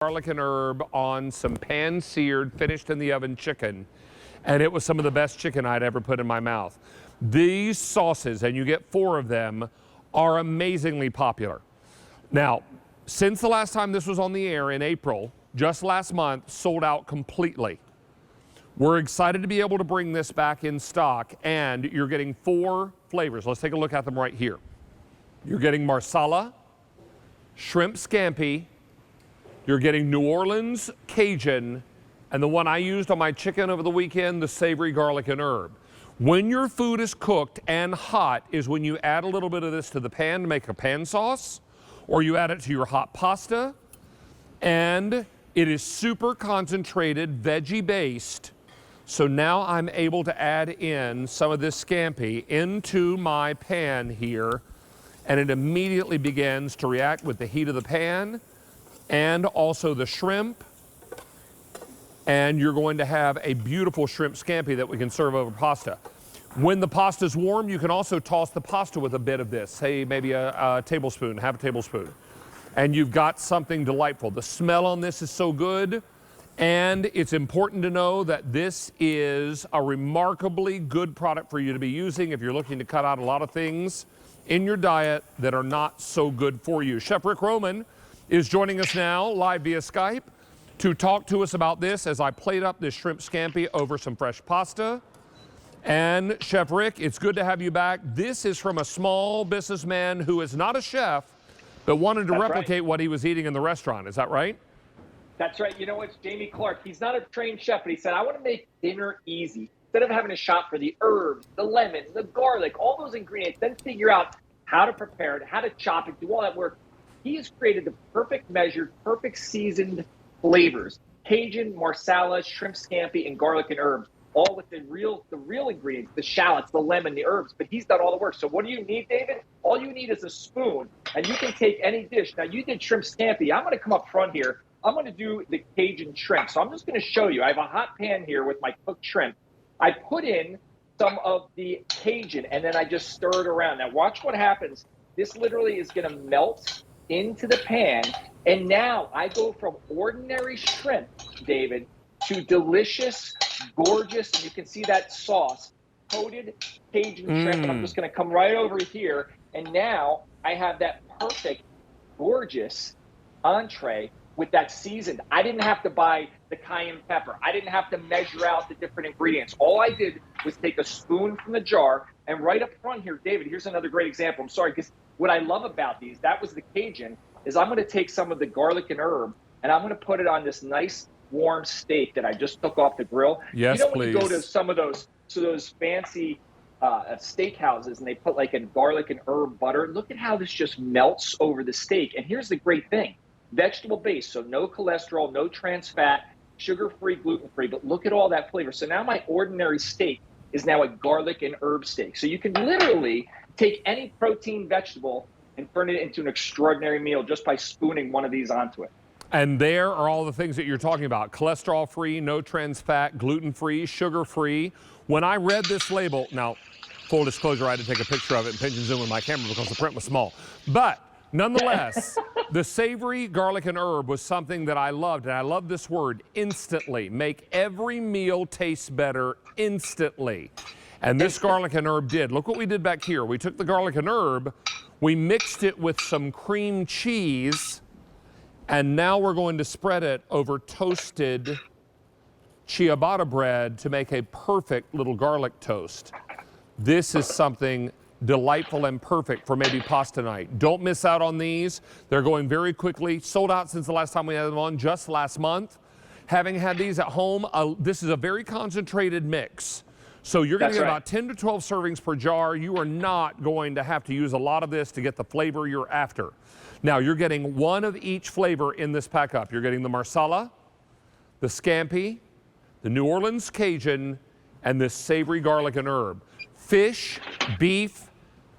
garlic and herb on some pan-seared, finished in the oven chicken, and it was some of the best chicken I'd ever put in my mouth. These sauces, and you get 4 of them, are amazingly popular. Now, since the last time this was on the air in April, just last month, sold out completely. We're excited to be able to bring this back in stock, and you're getting 4 flavors. Let's take a look at them right here. You're getting marsala, shrimp scampi, you're getting New Orleans Cajun, and the one I used on my chicken over the weekend, the savory garlic and herb. When your food is cooked and hot is when you add a little bit of this to the pan to make a pan sauce, or you add it to your hot pasta, and it is super concentrated, veggie based. So now I'm able to add in some of this scampi into my pan here, and it immediately begins to react with the heat of the pan and also the shrimp. And you're going to have a beautiful shrimp scampi that we can serve over pasta. When the pasta's warm, you can also toss the pasta with a bit of this, say maybe a tablespoon, half a tablespoon. And you've got something delightful. The smell on this is so good. And it's important to know that this is a remarkably good product for you to be using if you're looking to cut out a lot of things in your diet that are not so good for you. Chef Rick Roman is joining us now live via Skype to talk to us about this as I plate up this shrimp scampi over some fresh pasta. And Chef Rick, it's good to have you back. This is from a small businessman who is not a chef, but wanted to replicate what he was eating in the restaurant. Is that right? That's right. You know, it's Jamie Clark. He's not a trained chef, but he said, I want to make dinner easy. Instead of having to shop for the herbs, the lemon, the garlic, all those ingredients, then figure out how to prepare it, how to chop it, do all that work. He has created the perfect measured, perfect seasoned flavors. Cajun, marsala, shrimp scampi, and garlic and herbs, all with the real ingredients, the shallots, the lemon, the herbs. But he's done all the work. So what do you need, David? All you need is a spoon, and you can take any dish. Now, you did shrimp scampi. I'm going to come up front here. I'm going to do the Cajun shrimp. So I'm just going to show you. I have a hot pan here with my cooked shrimp. I put in some of the Cajun, and then I just stir it around. Now, watch what happens. This literally is going to melt into the pan, and now I go from ordinary shrimp, David, to delicious, gorgeous, and you can see that sauce, coated Cajun shrimp, and I'm just going to come right over here, and now I have that perfect, gorgeous entree with that seasoned. I didn't have to buy the cayenne pepper. I didn't have to measure out the different ingredients. All I did was take a spoon from the jar, and right up front here, David, here's another great example. I'm sorry, because what I love about these, that was the Cajun, is I'm going to take some of the garlic and herb, and I'm going to put it on this nice warm steak that I just took off the grill. Yes, you know, when please. you go to some of those fancy steakhouses and they put like a garlic and herb butter, look at how this just melts over the steak. And here's the great thing. Vegetable based, so no cholesterol, no trans fat, sugar-free, gluten-free, but look at all that flavor. So now my ordinary steak is now a garlic and herb steak. So you can literally take any protein vegetable and turn it into an extraordinary meal just by spooning one of these onto it. And there are all the things that you're talking about. Cholesterol-free, no trans fat, gluten-free, sugar-free. When I read this label, now, full disclosure, I had to take a picture of it and pinch and zoom with my camera because the print was small. But nonetheless, the savory garlic and herb was something that I loved, and I love this word, instantly. Make every meal taste better instantly. And this garlic and herb did. Look what we did back here. We took the garlic and herb, we mixed it with some cream cheese, and now we're going to spread it over toasted ciabatta bread to make a perfect little garlic toast. This is something delightful and perfect for maybe pasta night. Don't miss out on these. They're going very quickly. Sold out since the last time we had them on, just last month. Having had these at home, this is a very concentrated mix. So you're going to get about 10 to 12 servings per jar. You are not going to have to use a lot of this to get the flavor you're after. Now, you're getting one of each flavor in this pack up. You're getting the marsala, the scampi, the New Orleans Cajun, and this savory garlic and herb. Fish, beef,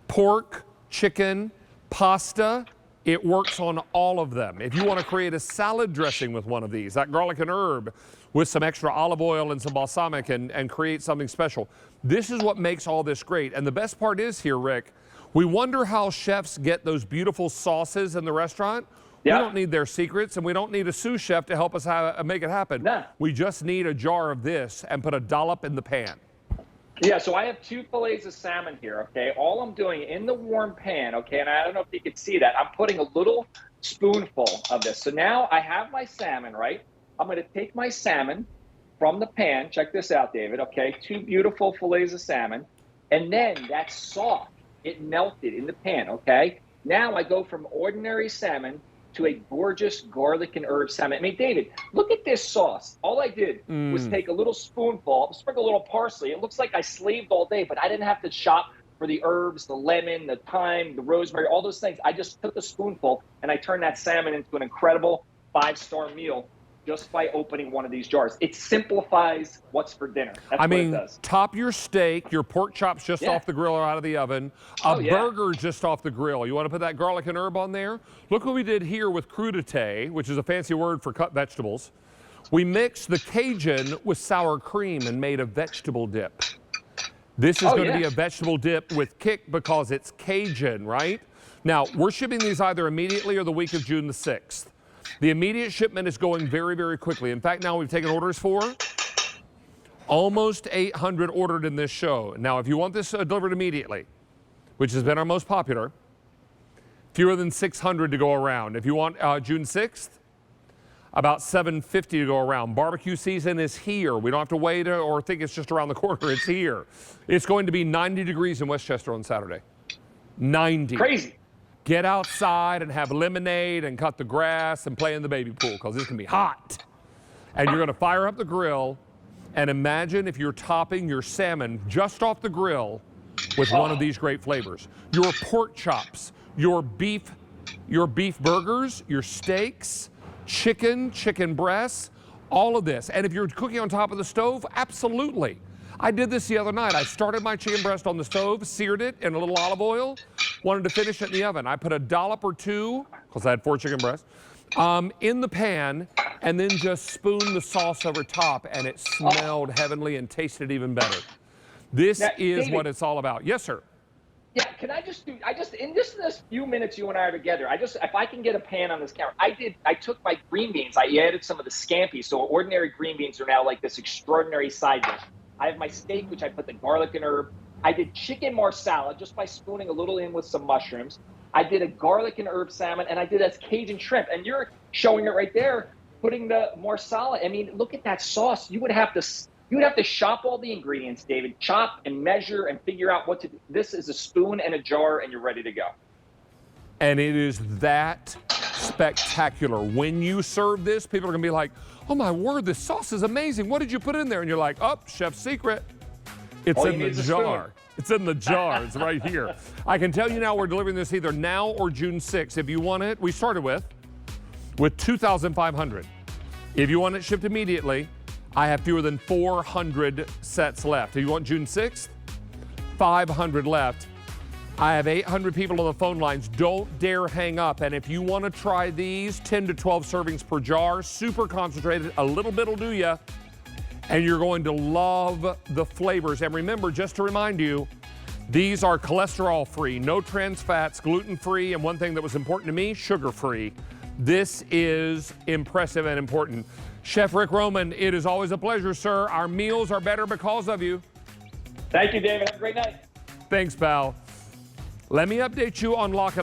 pork, chicken, pasta, it works on all of them. If you want to create a salad dressing with one of these, that garlic and herb with some extra olive oil and some balsamic and create something special. This is what makes all this great. And the best part is here, Rick, we wonder how chefs get those beautiful sauces in the restaurant. We Yeah. don't need their secrets, and we don't need a sous chef to help us make it happen. Nah. We just need a jar of this and put a dollop in the pan. Yeah, so I have 2 fillets of salmon here, okay? All I'm doing in the warm pan, okay, and I don't know if you can see that, I'm putting a little spoonful of this. So now I have my salmon, right? I'm gonna take my salmon from the pan. Check this out, David, okay? 2 beautiful fillets of salmon. And then that sauce, it melted in the pan, okay? Now I go from ordinary salmon to a gorgeous garlic and herb salmon. I mean, David, look at this sauce. All I did was take a little spoonful, sprinkle a little parsley. It looks like I slaved all day, but I didn't have to shop for the herbs, the lemon, the thyme, the rosemary, all those things. I just took a spoonful and I turned that salmon into an incredible 5-star meal just by opening one of these jars. It simplifies what's for dinner. That's I what mean, it does. top your steak, your pork chops just off the grill or out of the oven, a burger just off the grill. You want to put that garlic and herb on there? Look what we did here with crudité, which is a fancy word for cut vegetables. We mixed the Cajun with sour cream and made a vegetable dip. This is going to be a vegetable dip with kick because it's Cajun, right? Now, we're shipping these either immediately or the week of June the 6th. The immediate shipment is going very, very quickly. In fact, now we've taken orders for almost 800 ordered in this show. Now, if you want this delivered immediately, which has been our most popular, fewer than 600 to go around. If you want June 6th, about 750 to go around. Barbecue season is here. We don't have to wait or think it's just around the corner. It's here. It's going to be 90 degrees in Westchester on Saturday. 90. Crazy. Get outside and have lemonade and cut the grass and play in the baby pool because it's going to be hot. And you're going to fire up the grill and imagine if you're topping your salmon just off the grill with one of these great flavors. Your pork chops, your beef burgers, your steaks, chicken breasts, all of this. And if you're cooking on top of the stove, absolutely. I did this the other night. I started my chicken breast on the stove, seared it in a little olive oil, wanted to finish it in the oven. I put a dollop or 2, because I had 4 chicken breasts, in the pan, and then just spooned the sauce over top, and it smelled heavenly and tasted even better. This is David, what it's all about. Yes, sir. Yeah, can I just in this few minutes you and I are together, if I can get a pan on this camera, I took my green beans, I added some of the scampi, so ordinary green beans are now like this extraordinary side dish. I have my steak, which I put the garlic and herb. I did chicken marsala just by spooning a little in with some mushrooms. I did a garlic and herb salmon, and I did that Cajun shrimp. And you're showing it right there, putting the marsala. I mean, look at that sauce. You would have to shop all the ingredients, David, chop and measure and figure out what to do. This is a spoon and a jar, and you're ready to go. And it is that spectacular. When you serve this, people are going to be like, oh my word, this sauce is amazing. What did you put in there? And you're like, oh, chef's secret. It's in the jar. It's in the jar. It's right here. I can tell you now we're delivering this either now or June 6th. If you want it, we started with 2,500. If you want it shipped immediately, I have fewer than 400 sets left. If you want June 6th, 500 left. I have 800 people on the phone lines. Don't dare hang up. And if you want to try these, 10 to 12 servings per jar, super concentrated, a little bit will do ya. And you're going to love the flavors. And remember, just to remind you, these are cholesterol-free, no trans fats, gluten-free, and one thing that was important to me, sugar-free. This is impressive and important. Chef Rick Roman, it is always a pleasure, sir. Our meals are better because of you. Thank you, David. Have a great night. Thanks, pal. Let me update you on Lock and